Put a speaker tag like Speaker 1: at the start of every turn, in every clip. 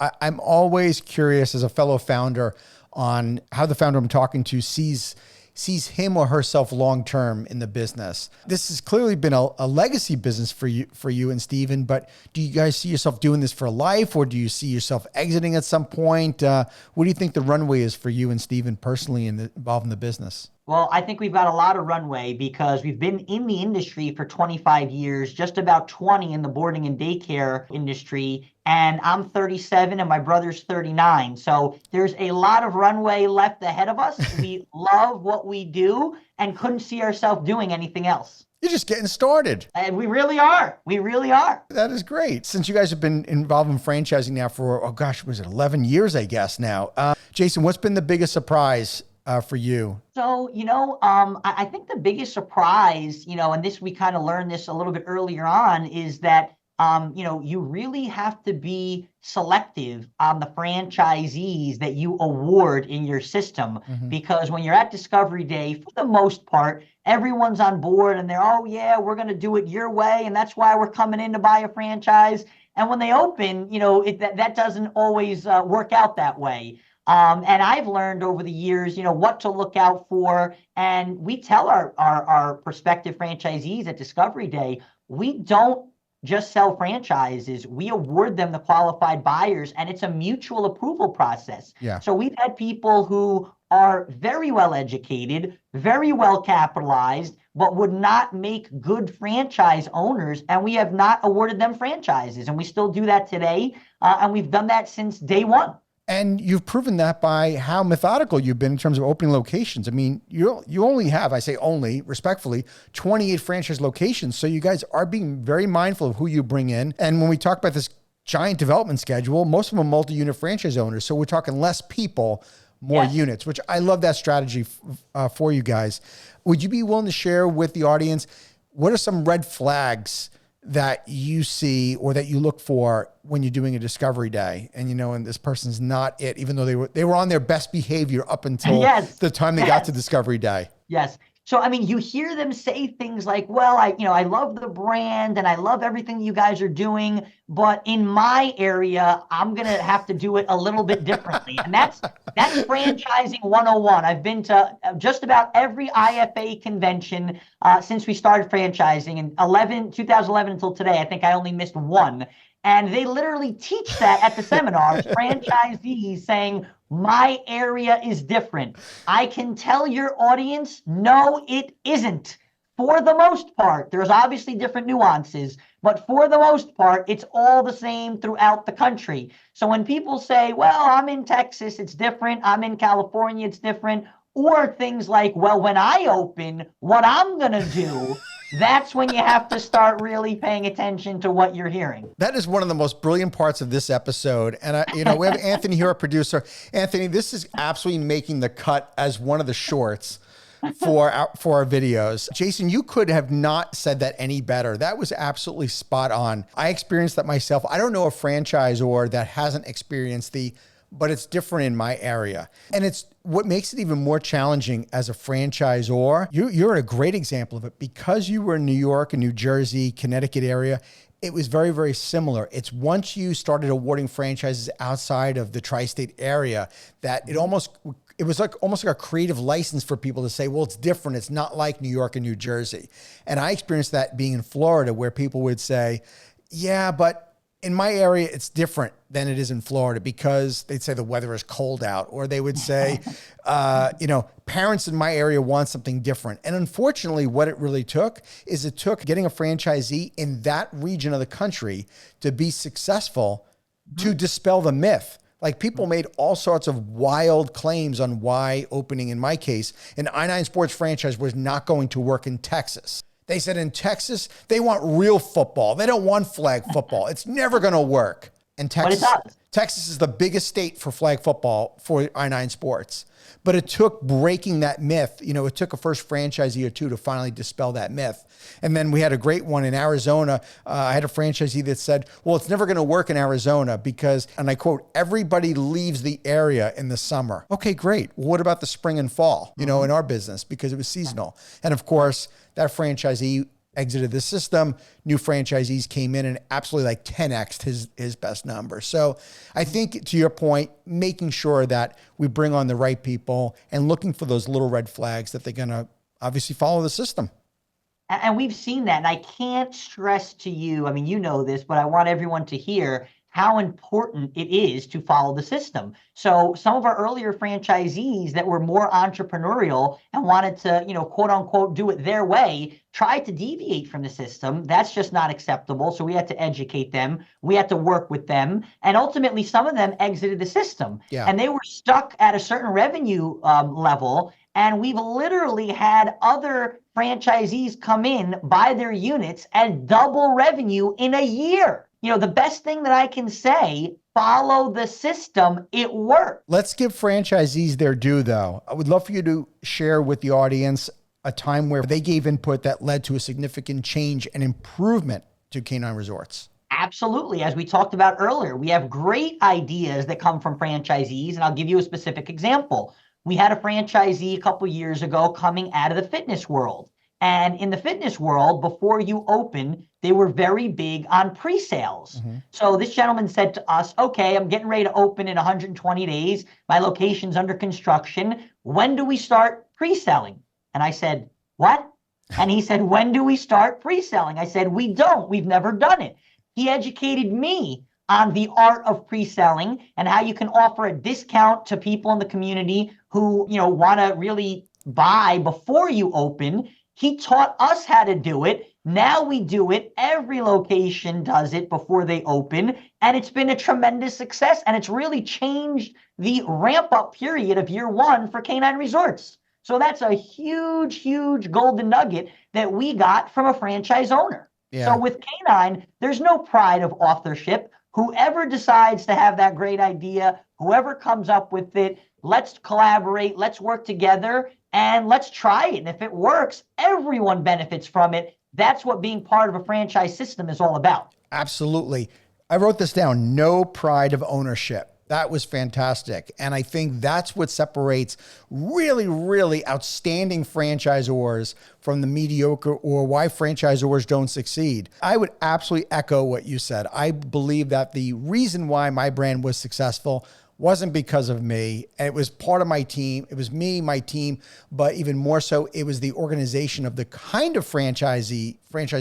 Speaker 1: I'm always curious as a fellow founder on how the founder I'm talking to sees him or herself long-term in the business. This has clearly been a legacy business for you and Steven, but do you guys see yourself doing this for life, or do you see yourself exiting at some point? What do you think the runway is for you and Steven personally involved in the business?
Speaker 2: Well, I think we've got a lot of runway because we've been in the industry for 25 years, just about 20 in the boarding and daycare industry. And I'm 37 and my brother's 39. So there's a lot of runway left ahead of us. We love what we do and couldn't see ourselves doing anything else.
Speaker 1: You're just getting started.
Speaker 2: And we really are. We really are.
Speaker 1: That is great. Since you guys have been involved in franchising now for, oh gosh, was it 11 years, I guess now. Jason, what's been the biggest surprise for you?
Speaker 2: So, I think the biggest surprise, and we kind of learned this a little bit earlier on, is that, you really have to be selective on the franchisees that you award in your system. Because when you're at Discovery Day, for the most part, everyone's on board and they're, oh yeah, we're going to do it your way. And that's why we're coming in to buy a franchise. And when they open, that doesn't always work out that way. And I've learned over the years, what to look out for. And we tell our prospective franchisees at Discovery Day, we don't just sell franchises. We award them the qualified buyers, and it's a mutual approval process.
Speaker 1: Yeah.
Speaker 2: So we've had people who are very well educated, very well capitalized, but would not make good franchise owners. And we have not awarded them franchises. And we still do that today. And we've done that since day one.
Speaker 1: And you've proven that by how methodical you've been in terms of opening locations. I mean, you only have, I say only, respectfully, 28 franchise locations. So you guys are being very mindful of who you bring in. And when we talk about this giant development schedule, most of them are multi-unit franchise owners. So we're talking less people, more units, which I love that strategy for you guys. Would you be willing to share with the audience, what are some red flags that you see or that you look for when you're doing a Discovery Day and and this person's not it, even though they were on their best behavior up until the time they got to Discovery Day?
Speaker 2: Yes. So, you hear them say things like, well, I love the brand and I love everything you guys are doing, but in my area, I'm going to have to do it a little bit differently. And that's franchising 101. I've been to just about every IFA convention since we started franchising in 2011 until today. I think I only missed one. And they literally teach that at the seminars, franchisees saying, my area is different. I can tell your audience, no, it isn't. For the most part, there's obviously different nuances, but for the most part, it's all the same throughout the country. So when people say, well, I'm in Texas, it's different. I'm in California, it's different. Or things like, well, when I open, what I'm going to do, that's when you have to start really paying attention to what you're hearing.
Speaker 1: That is one of the most brilliant parts of this episode. And we have Anthony here, our producer. Anthony, this is absolutely making the cut as one of the shorts for our videos. Jason, you could have not said that any better. That was absolutely spot on. I experienced that myself. I don't know a franchisor that hasn't experienced but it's different in my area. And it's what makes it even more challenging as a franchisor. You're a great example of it because you were in New York and New Jersey, Connecticut area. It was very, very similar. It's once you started awarding franchises outside of the tri-state area that it was almost like a creative license for people to say, well, it's different. It's not like New York and New Jersey. And I experienced that being in Florida where people would say, yeah, but in my area, it's different than it is in Florida because they'd say the weather is cold out, or they would say, parents in my area want something different. And unfortunately, what it really took is getting a franchisee in that region of the country to be successful to dispel the myth. Like people made all sorts of wild claims on why opening, in my case, an I-9 Sports franchise was not going to work in Texas. They said in Texas, they want real football. They don't want flag football. It's never going to work. And Texas is the biggest state for flag football for I-9 Sports. But it took breaking that myth. It took a first franchisee or two to finally dispel that myth. And then we had a great one in Arizona. I had a franchisee that said, well, it's never going to work in Arizona because, and I quote, everybody leaves the area in the summer. Okay, great. Well, what about the spring and fall, in our business because it was seasonal. And of course, that franchisee exited the system. New franchisees came in and absolutely like 10x'd his best number. So I think, to your point, making sure that we bring on the right people and looking for those little red flags that they're going to obviously follow the system.
Speaker 2: And we've seen that. And I can't stress to you, I mean, you know this, but I want everyone to hear how important it is to follow the system. So some of our earlier franchisees that were more entrepreneurial and wanted to, quote unquote, do it their way, tried to deviate from the system. That's just not acceptable. So we had to educate them. We had to work with them. And ultimately, some of them exited the system.
Speaker 1: Yeah.
Speaker 2: And they were stuck at a certain revenue level. And we've literally had other franchisees come in, buy their units, and double revenue in a year. The best thing that I can say, follow the system. It works.
Speaker 1: Let's give franchisees their due, though. I would love for you to share with the audience a time where they gave input that led to a significant change and improvement to Canine Resorts.
Speaker 2: Absolutely. As we talked about earlier, we have great ideas that come from franchisees, and I'll give you a specific example. We had a franchisee a couple years ago coming out of the fitness world. And in the fitness world, before you open, they were very big on pre-sales. Mm-hmm. So this gentleman said to us, okay, I'm getting ready to open in 120 days. My location's under construction. When do we start pre-selling? And I said, what? And he said, when do we start pre-selling? I said, we don't. We've never done it. He educated me on the art of pre-selling and how you can offer a discount to people in the community who, want to really buy before you open. He taught us how to do it. Now we do it. Every location does it before they open. And it's been a tremendous success. And it's really changed the ramp-up period of year one for Canine Resorts. So that's a huge, huge golden nugget that we got from a franchise owner. Yeah. So with Canine, there's no pride of authorship. Whoever decides to have that great idea, whoever comes up with it, let's collaborate, let's work together, and let's try it. And if it works, everyone benefits from it. That's what being part of a franchise system is all about.
Speaker 1: Absolutely. I wrote this down, no pride of ownership. That was fantastic. And I think that's what separates really, really outstanding franchisors from the mediocre, or why franchisors don't succeed. I would absolutely echo what you said. I believe that the reason why my brand was successful wasn't because of me. It was part of my team. It was me, my team, but even more so, it was the organization of the kind of franchise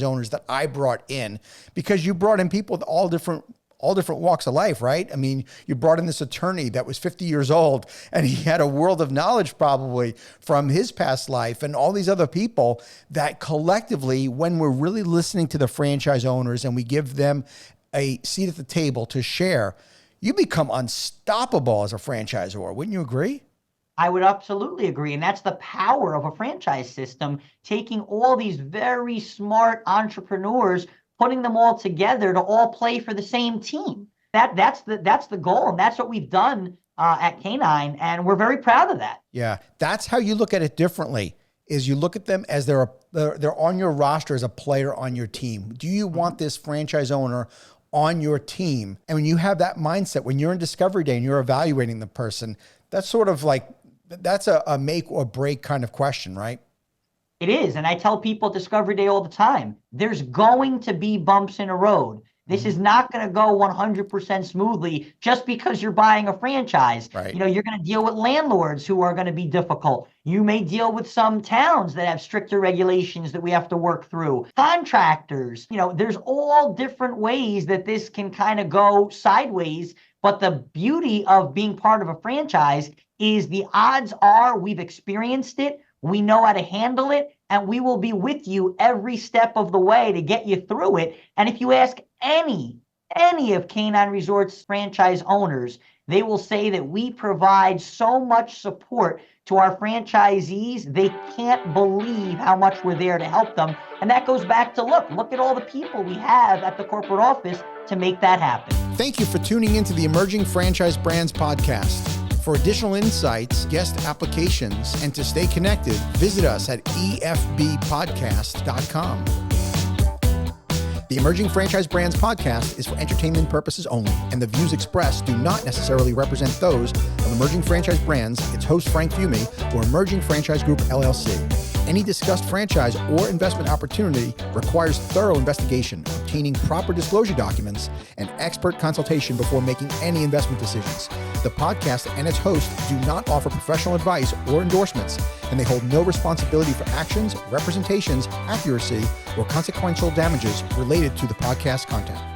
Speaker 1: owners that I brought in, because you brought in people with all different walks of life, right? I mean, you brought in this attorney that was 50 years old and he had a world of knowledge probably from his past life, and all these other people that collectively, when we're really listening to the franchise owners and we give them a seat at the table to share, you become unstoppable as a franchisor. Wouldn't you agree?
Speaker 2: I would absolutely agree. And that's the power of a franchise system, taking all these very smart entrepreneurs, putting them all together to all play for the same team. That's the goal. And that's what we've done at Canine. And we're very proud of that.
Speaker 1: Yeah. That's how you look at it differently, is you look at them as they're on your roster as a player on your team. Do you want this franchise owner on your team? And when you have that mindset, when you're in discovery day and you're evaluating the person, that's sort of like, that's a make or break kind of question, right?
Speaker 2: It is. And I tell people at Discovery Day all the time, there's going to be bumps in the road. This is not going to go 100% smoothly just because you're buying a franchise.
Speaker 1: Right.
Speaker 2: You're going to deal with landlords who are going to be difficult. You may deal with some towns that have stricter regulations that we have to work through. Contractors, there's all different ways that this can kind of go sideways. But the beauty of being part of a franchise is the odds are we've experienced it. We know how to handle it, and we will be with you every step of the way to get you through it. And if you ask any of Canine Resorts franchise owners, they will say that we provide so much support to our franchisees, they can't believe how much we're there to help them. And that goes back to look at all the people we have at the corporate office to make that happen.
Speaker 1: Thank you for tuning into the Emerging Franchise Brands podcast. For additional insights, guest applications, and to stay connected, visit us at efbpodcast.com. The Emerging Franchise Brands podcast is for entertainment purposes only, and the views expressed do not necessarily represent those of Emerging Franchise Brands, its host Frank Fumey, or Emerging Franchise Group, LLC. Any discussed franchise or investment opportunity requires thorough investigation, obtaining proper disclosure documents, and expert consultation before making any investment decisions. The podcast and its host do not offer professional advice or endorsements, and they hold no responsibility for actions, representations, accuracy, or consequential damages related to the podcast content.